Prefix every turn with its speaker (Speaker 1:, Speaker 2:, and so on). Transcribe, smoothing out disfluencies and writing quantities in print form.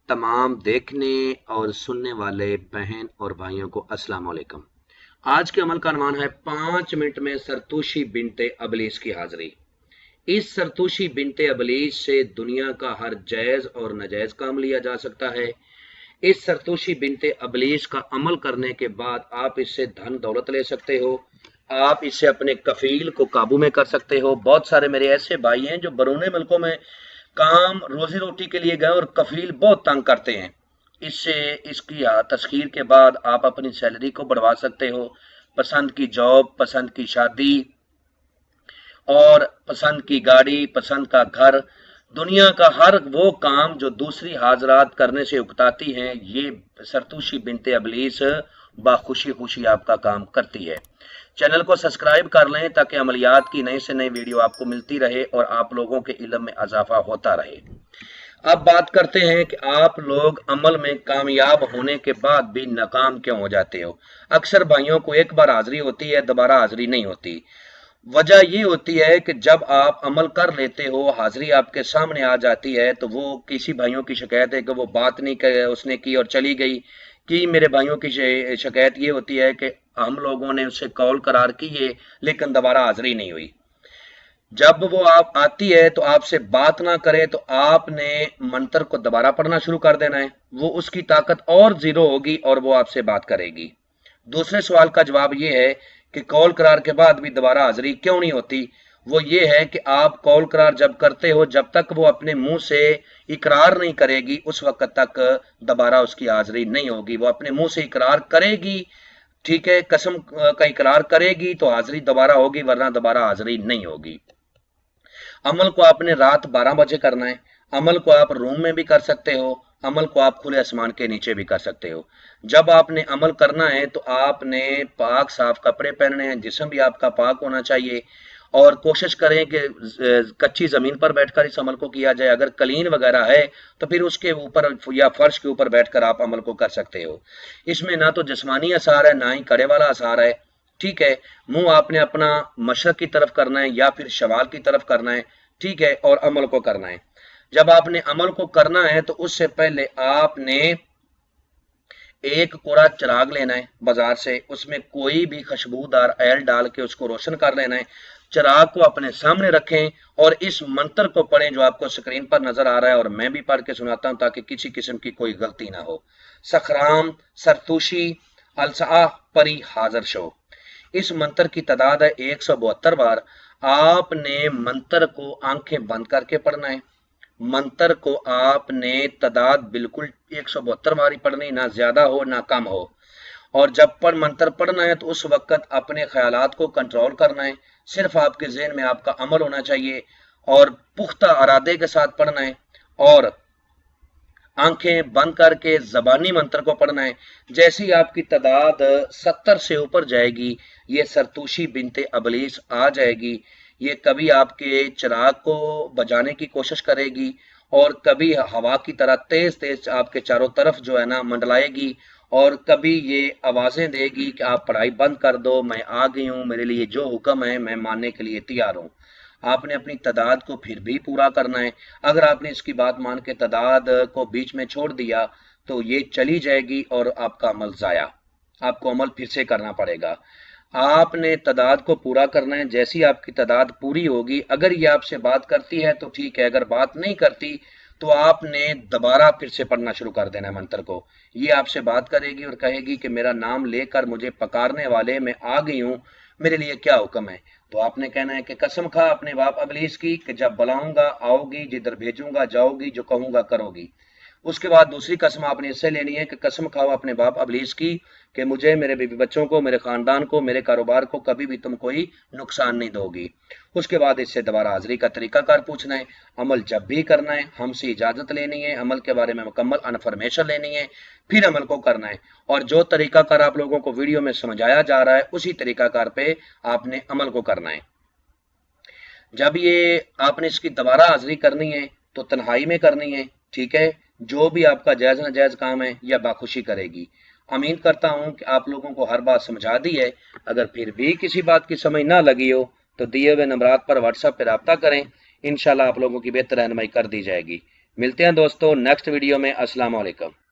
Speaker 1: तमाम देखने और सुनने वाले बहन और भाइयों को अस्सलाम वालेकुम। आज के अमल का अनुमान है 5 मिनट में सरतूशी बिनते अबलीस की हाजिरी। इस सरतूशी बिनते अबलीस से दुनिया का हर जायज और नाजायज काम लिया जा सकता है। इस सरतूशी बिनते अबलीस का अमल करने के बाद आप इससे धन दौलत ले सकते हो। आप इससे अपने कफील को काबू में कर सकते हो। बहुत सारे मेरे ऐसे भाई हैं जो बरूने मुल्कों में काम रोजी रोटी के लिए गए और कफील बहुत तंग करते हैं। इससे इसकी तस्खीर के बाद आप अपनी सैलरी को बढ़वा सकते हो। पसंद की जॉब, पसंद की शादी और पसंद की गाड़ी, पसंद का घर, दुनिया का हर वो काम जो दूसरी हाजरात करने से उकताती हैं, ये सरतूशी बिनते अबलीस बाखुशी खुशी आपका काम करती है। चैनल को सब्सक्राइब कर लें ताकि अमलियात की नई से नई वीडियो आपको मिलती रहे और आप लोगों के इल्म में इजाफा होता रहे। अब बात करते हैं कि आप लोग अमल में कामयाब होने के बाद भी नाकाम क्यों हो जाते हो। अक्सर भाइयों को एक बार हाजिरी होती है, दोबारा हाजिरी नहीं होती। वजह ये होती है कि जब आप अमल कर लेते हो, हाजिरी आपके सामने आ जाती है, तो वो किसी भाइयों की शिकायत है कि वो बात नहीं कर उसने की और चली गई। कि मेरे भाइयों की शिकायत ये होती है कि हम लोगों ने उससे कॉल करार की है लेकिन दोबारा हाजिरी नहीं हुई। जब वो आप आती है तो आपसे बात ना करे तो आपने मंत्र को दोबारा पढ़ना शुरू कर देना है। वो उसकी ताकत और जीरो होगी और वो आपसे बात करेगी। दूसरे सवाल का जवाब ये है कि कॉल करार के बाद भी दोबारा हाजिरी क्यों नहीं होती। वो ये है कि आप कॉल करार जब करते हो, जब तक वो अपने मुंह से इकरार नहीं करेगी उस वक्त तक दोबारा उसकी हाजिरी नहीं होगी। वो अपने मुंह से इकरार करेगी, ठीक है, कसम का इकरार करेगी तो हाजिरी दोबारा होगी, वरना दोबारा हाजिरी नहीं होगी। अमल को आपने रात 12 बजे करना है। अमल को आप रूम में भी कर सकते हो। अमल को आप खुले आसमान के नीचे भी कर सकते हो। जब आपने अमल करना है तो आपने पाक साफ कपड़े पहनने हैं, जिस्म भी आपका पाक होना चाहिए और कोशिश करें कि कच्ची जमीन पर बैठकर इस अमल को किया जाए। अगर कलीन वगैरह है तो फिर उसके ऊपर या फर्श के ऊपर बैठकर आप अमल को कर सकते हो। इसमें ना तो जिस्मानी असर है, ना ही कड़े वाला असर है, ठीक है। मुंह आपने अपना मशरक की तरफ करना है या फिर शमाल की तरफ करना है, ठीक है, और अमल को करना है। जब आपने अमल को करना है तो उससे पहले आपने एक कोरा चिराग लेना है बाजार से, उसमें कोई भी खुशबूदार ऑयल डाल के उसको रोशन कर लेना है। चिराग को अपने सामने रखें और इस मंत्र को पढ़ें जो आपको स्क्रीन पर नजर आ रहा है, और मैं भी पढ़ के सुनाता हूं ताकि किसी किस्म की कोई गलती ना हो। सखराम सरतुशी अलसा परी हाजर शो। इस मंत्र की तादाद है 172 बार। आपने मंत्र को आंखें बंद करके पढ़ना है। मंत्र को आपने तादाद बिल्कुल 172 बार ही पढ़नी, ना ज्यादा हो ना कम हो। और जब पर मंत्र पढ़ना है तो उस वक्त अपने ख्यालात को कंट्रोल करना है। सिर्फ आपके जहन में आपका अमल होना चाहिए और पुख्ता इरादे के साथ पढ़ना है और आंखें बंद करके जबानी मंत्र को पढ़ना है। जैसी आपकी तादाद 70 से ऊपर जाएगी, ये सरतूशी बिनते अबलीस आ जाएगी। ये कभी आपके चिराग को बजाने की कोशिश करेगी और कभी हवा की तरह तेज तेज आपके चारों तरफ जो है ना मंडलाएगी, और कभी ये आवाजें देगी कि आप पढ़ाई बंद कर दो, मैं आ गई हूँ, मेरे लिए जो हुक्म है मैं मानने के लिए तैयार हूँ। आपने अपनी तादाद को फिर भी पूरा करना है। अगर आपने इसकी बात मान के तादाद को बीच में छोड़ दिया तो ये चली जाएगी और आपका अमल जाया, आपको अमल फिर से करना पड़ेगा। आपने तादाद को पूरा करना है। जैसी आपकी तादाद पूरी होगी, अगर ये आपसे बात करती है तो ठीक है, अगर बात नहीं करती तो आपने दोबारा फिर से पढ़ना शुरू कर देना है मंत्र को। ये आपसे बात करेगी और कहेगी कि मेरा नाम लेकर मुझे पकारने वाले, मैं आ गई हूँ, मेरे लिए क्या हुक्म है। तो आपने कहना है कि कसम खा अपने बाप अबलीस की कि जब बुलाऊंगा आओगी, जिधर भेजूंगा जाओगी, जो कहूंगा करोगी। उसके बाद दूसरी कसम आपने इससे लेनी है कि कसम खाओ अपने बाप अबलीस की कि मुझे, मेरे बीवी बच्चों को, मेरे खानदान को, मेरे कारोबार को कभी भी तुम कोई नुकसान नहीं दोगी। उसके बाद इससे दोबारा हाजिरी का तरीकाकार पूछना है। अमल जब भी करना है हमसे इजाजत लेनी है, अमल के बारे में मुकम्मल इन्फॉर्मेशन लेनी है, फिर अमल को करना है। और जो तरीकाकार आप लोगों को वीडियो में समझाया जा रहा है उसी तरीकाकार पे आपने अमल को करना है। जब ये आपने इसकी दोबारा हाजिरी करनी है तो तन्हाई में करनी है, ठीक है। जो भी आपका जायज नाजायज काम है या बाखुशी करेगी। उम्मीद करता हूं कि आप लोगों को हर बात समझा दी है। अगर फिर भी किसी बात की समझ ना लगी हो तो दिए हुए नंबरात पर व्हाट्सएप पर रब्ता करें। इंशाल्लाह आप लोगों की बेहतर रहनुमाई कर दी जाएगी। ملتے ہیں دوستوں نیکسٹ ویڈیو میں۔ السلام علیکم۔